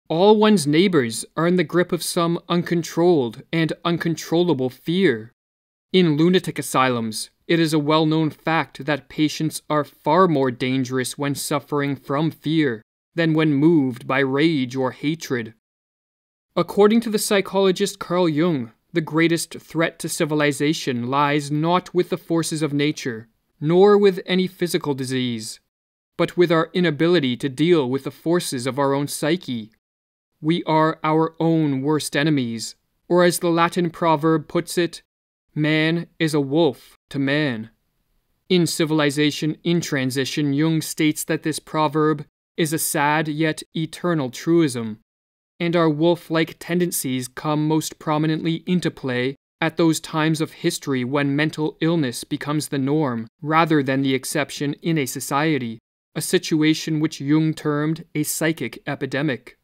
All one's neighbors are in the grip of some uncontrolled and uncontrollable fear. In lunatic asylums, it is a well-known fact that patients are far more dangerous when suffering from fear than when moved by rage or hatred. According to the psychologist Carl Jung, the greatest threat to civilization lies not with the forces of nature, nor with any physical disease, but with our inability to deal with the forces of our own psyche. We are our own worst enemies, or as the Latin proverb puts it, man is a wolf to man. In Civilization in Transition, Jung states that this proverb is a sad yet eternal truism, and our wolf-like tendencies come most prominently into play at those times of history when mental illness becomes the norm rather than the exception in a society, a situation which Jung termed a psychic epidemic.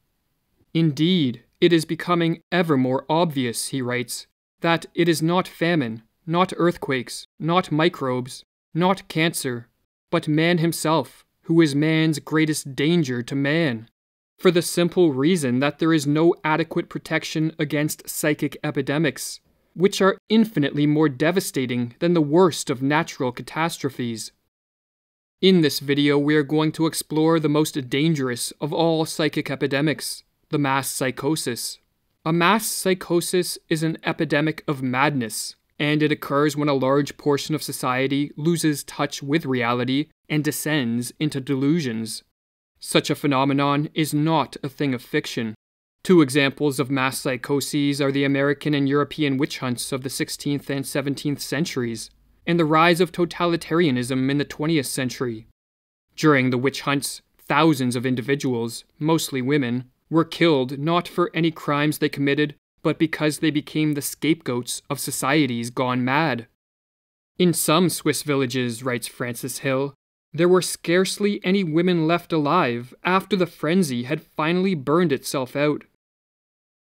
Indeed, it is becoming ever more obvious, he writes, that it is not famine, not earthquakes, not microbes, not cancer, but man himself, who is man's greatest danger to man, for the simple reason that there is no adequate protection against psychic epidemics, which are infinitely more devastating than the worst of natural catastrophes. In this video, we are going to explore the most dangerous of all psychic epidemics, the mass psychosis. A mass psychosis is an epidemic of madness, and it occurs when a large portion of society loses touch with reality and descends into delusions. Such a phenomenon is not a thing of fiction. Two examples of mass psychoses are the American and European witch hunts of the 16th and 17th centuries, and the rise of totalitarianism in the 20th century. During the witch hunts, thousands of individuals, mostly women, were killed not for any crimes they committed, but because they became the scapegoats of societies gone mad. In some Swiss villages, writes Francis Hill, there were scarcely any women left alive after the frenzy had finally burned itself out.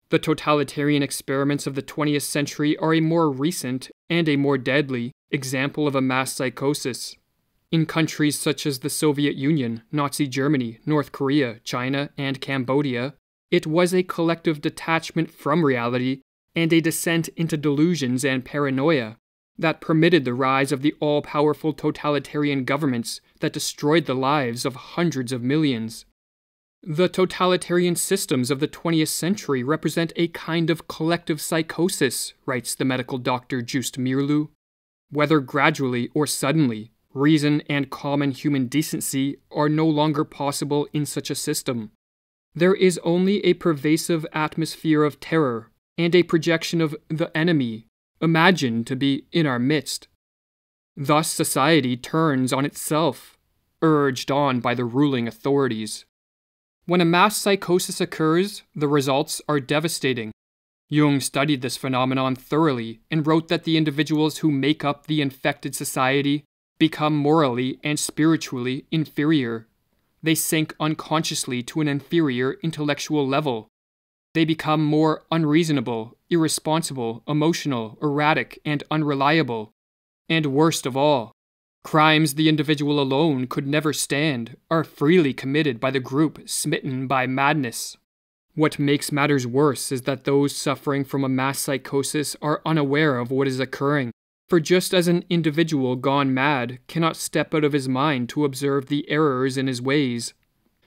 The totalitarian experiments of the 20th century are a more recent and a more deadly example of a mass psychosis. In countries such as the Soviet Union, Nazi Germany, North Korea, China, and Cambodia, it was a collective detachment from reality and a descent into delusions and paranoia that permitted the rise of the all-powerful totalitarian governments that destroyed the lives of hundreds of millions. The totalitarian systems of the 20th century represent a kind of collective psychosis, writes the medical doctor Just Mirlu. Whether gradually or suddenly, reason and common human decency are no longer possible in such a system. There is only a pervasive atmosphere of terror and a projection of the enemy, imagined to be in our midst. Thus society turns on itself, urged on by the ruling authorities. When a mass psychosis occurs, the results are devastating. Jung studied this phenomenon thoroughly and wrote that the individuals who make up the infected society become morally and spiritually inferior. They sink unconsciously to an inferior intellectual level. They become more unreasonable, irresponsible, emotional, erratic, and unreliable. And worst of all, crimes the individual alone could never stand are freely committed by the group smitten by madness. What makes matters worse is that those suffering from a mass psychosis are unaware of what is occurring. For just as an individual gone mad cannot step out of his mind to observe the errors in his ways,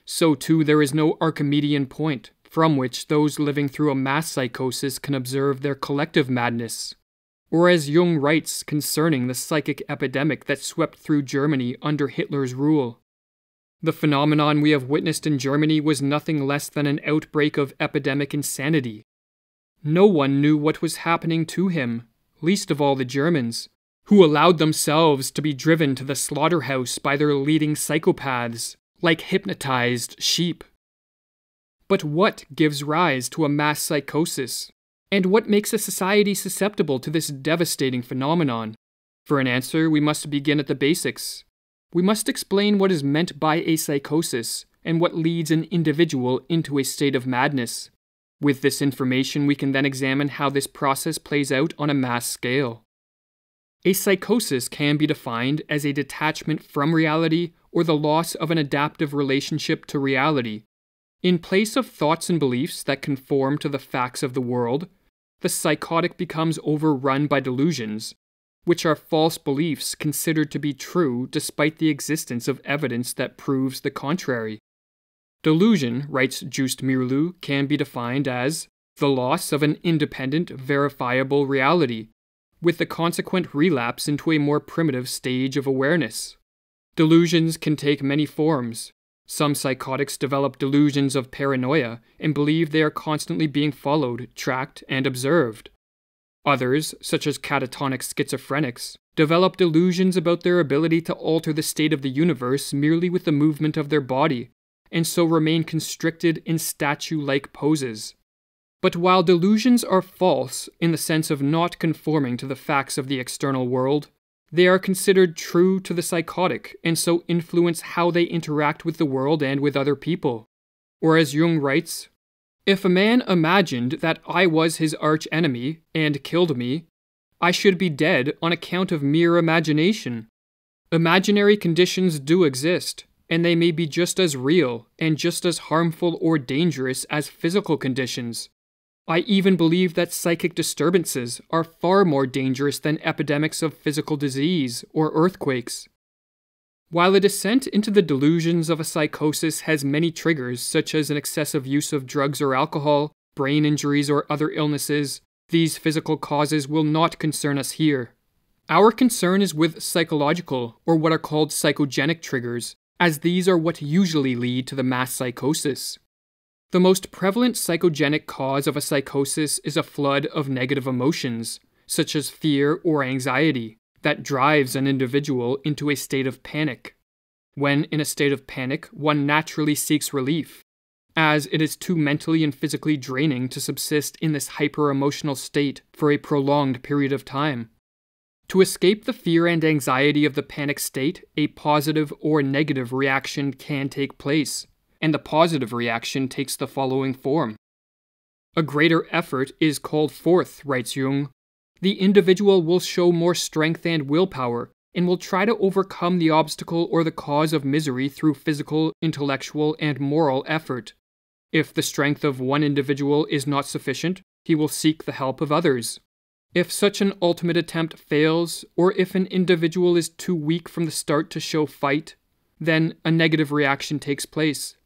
so too there is no Archimedean point from which those living through a mass psychosis can observe their collective madness. Or as Jung writes concerning the psychic epidemic that swept through Germany under Hitler's rule, the phenomenon we have witnessed in Germany was nothing less than an outbreak of epidemic insanity. No one knew what was happening to him, least of all the Germans, who allowed themselves to be driven to the slaughterhouse by their leading psychopaths, like hypnotized sheep. But what gives rise to a mass psychosis? And what makes a society susceptible to this devastating phenomenon? For an answer, we must begin at the basics. We must explain what is meant by a psychosis, and what leads an individual into a state of madness. With this information, we can then examine how this process plays out on a mass scale. A psychosis can be defined as a detachment from reality or the loss of an adaptive relationship to reality. In place of thoughts and beliefs that conform to the facts of the world, the psychotic becomes overrun by delusions, which are false beliefs considered to be true despite the existence of evidence that proves the contrary. Delusion, writes Just Mirlu, can be defined as the loss of an independent, verifiable reality, with the consequent relapse into a more primitive stage of awareness. Delusions can take many forms. Some psychotics develop delusions of paranoia and believe they are constantly being followed, tracked, and observed. Others, such as catatonic schizophrenics, develop delusions about their ability to alter the state of the universe merely with the movement of their body, and so remain constricted in statue-like poses. But while delusions are false in the sense of not conforming to the facts of the external world, they are considered true to the psychotic and so influence how they interact with the world and with other people. Or as Jung writes, "If a man imagined that I was his arch-enemy and killed me, I should be dead on account of mere imagination. Imaginary conditions do exist, and they may be just as real and just as harmful or dangerous as physical conditions. I even believe that psychic disturbances are far more dangerous than epidemics of physical disease or earthquakes." While a descent into the delusions of a psychosis has many triggers, such as an excessive use of drugs or alcohol, brain injuries, or other illnesses, these physical causes will not concern us here. Our concern is with psychological, or what are called psychogenic triggers, as these are what usually lead to the mass psychosis. The most prevalent psychogenic cause of a psychosis is a flood of negative emotions, such as fear or anxiety, that drives an individual into a state of panic. When in a state of panic, one naturally seeks relief, as it is too mentally and physically draining to subsist in this hyper-emotional state for a prolonged period of time. To escape the fear and anxiety of the panic state, a positive or negative reaction can take place, and the positive reaction takes the following form. A greater effort is called forth, writes Jung. The individual will show more strength and willpower, and will try to overcome the obstacle or the cause of misery through physical, intellectual, and moral effort. If the strength of one individual is not sufficient, he will seek the help of others. If such an ultimate attempt fails, or if an individual is too weak from the start to show fight, then a negative reaction takes place.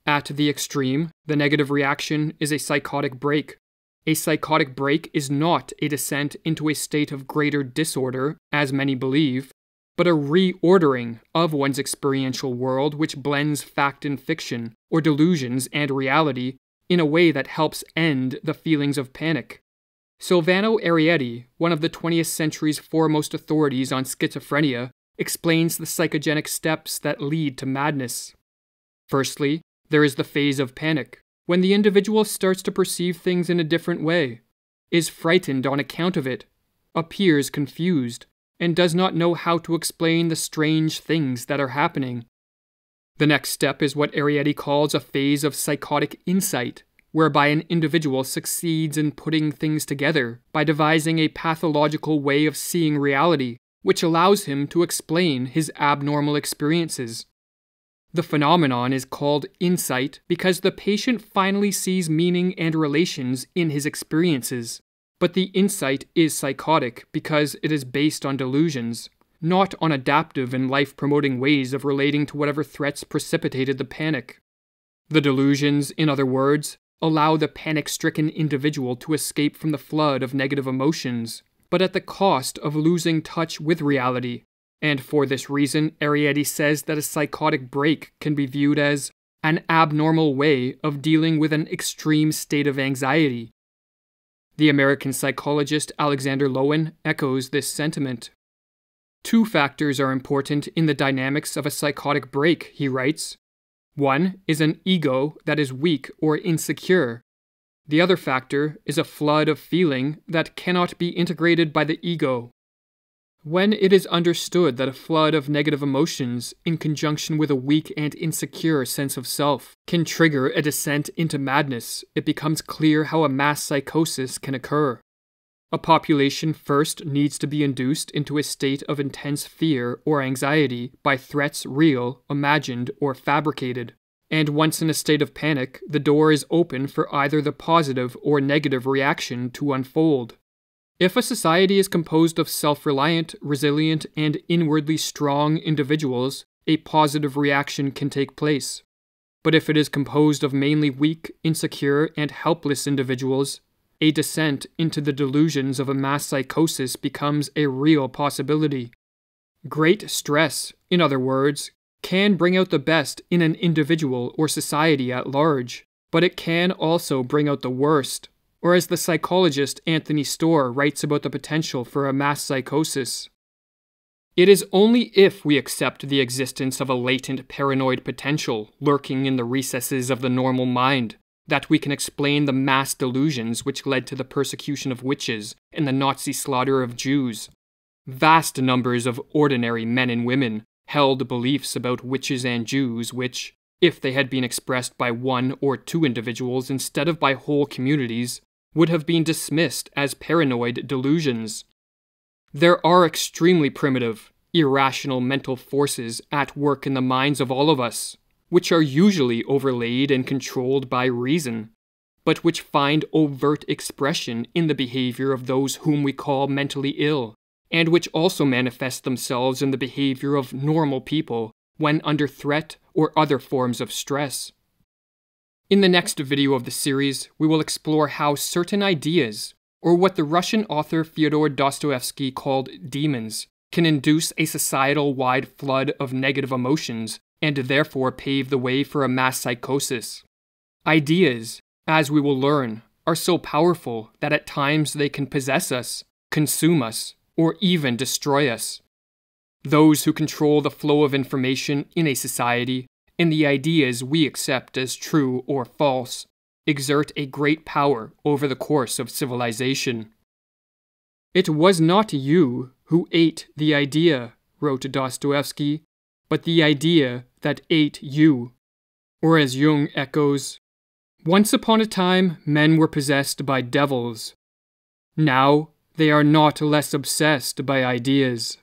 At the extreme, the negative reaction is a psychotic break. A psychotic break is not a descent into a state of greater disorder, as many believe, but a reordering of one's experiential world which blends fact and fiction, or delusions and reality, in a way that helps end the feelings of panic. Silvano Arietti, one of the 20th century's foremost authorities on schizophrenia, explains the psychogenic steps that lead to madness. Firstly, there is the phase of panic, when the individual starts to perceive things in a different way, is frightened on account of it, appears confused, and does not know how to explain the strange things that are happening. The next step is what Arietti calls a phase of psychotic insight, whereby an individual succeeds in putting things together by devising a pathological way of seeing reality, which allows him to explain his abnormal experiences. The phenomenon is called insight because the patient finally sees meaning and relations in his experiences. But the insight is psychotic because it is based on delusions, not on adaptive and life-promoting ways of relating to whatever threats precipitated the panic. The delusions, in other words, allow the panic-stricken individual to escape from the flood of negative emotions, but at the cost of losing touch with reality. And for this reason, Arietti says that a psychotic break can be viewed as an abnormal way of dealing with an extreme state of anxiety. The American psychologist Alexander Lowen echoes this sentiment. Two factors are important in the dynamics of a psychotic break, he writes. One is an ego that is weak or insecure. The other factor is a flood of feeling that cannot be integrated by the ego. When it is understood that a flood of negative emotions, in conjunction with a weak and insecure sense of self, can trigger a descent into madness, it becomes clear how a mass psychosis can occur. A population first needs to be induced into a state of intense fear or anxiety by threats real, imagined, or fabricated. And once in a state of panic, the door is open for either the positive or negative reaction to unfold. If a society is composed of self-reliant, resilient, and inwardly strong individuals, a positive reaction can take place. But if it is composed of mainly weak, insecure, and helpless individuals, a descent into the delusions of a mass psychosis becomes a real possibility. Great stress, in other words, can bring out the best in an individual or society at large, but it can also bring out the worst, or as the psychologist Anthony Storr writes about the potential for a mass psychosis. It is only if we accept the existence of a latent paranoid potential lurking in the recesses of the normal mind that we can explain the mass delusions which led to the persecution of witches and the Nazi slaughter of Jews. Vast numbers of ordinary men and women held beliefs about witches and Jews which, if they had been expressed by one or two individuals instead of by whole communities, would have been dismissed as paranoid delusions. There are extremely primitive, irrational mental forces at work in the minds of all of us, which are usually overlaid and controlled by reason, but which find overt expression in the behavior of those whom we call mentally ill, and which also manifest themselves in the behavior of normal people when under threat or other forms of stress. In the next video of the series, we will explore how certain ideas, or what the Russian author Fyodor Dostoevsky called demons, can induce a societal-wide flood of negative emotions and therefore pave the way for a mass psychosis. Ideas, as we will learn, are so powerful that at times they can possess us, consume us, or even destroy us. Those who control the flow of information in a society and the ideas we accept as true or false exert a great power over the course of civilization. It was not you who ate the idea, wrote Dostoevsky, but the idea that ate you. Or as Jung echoes, once upon a time men were possessed by devils. Now they are not less obsessed by ideas.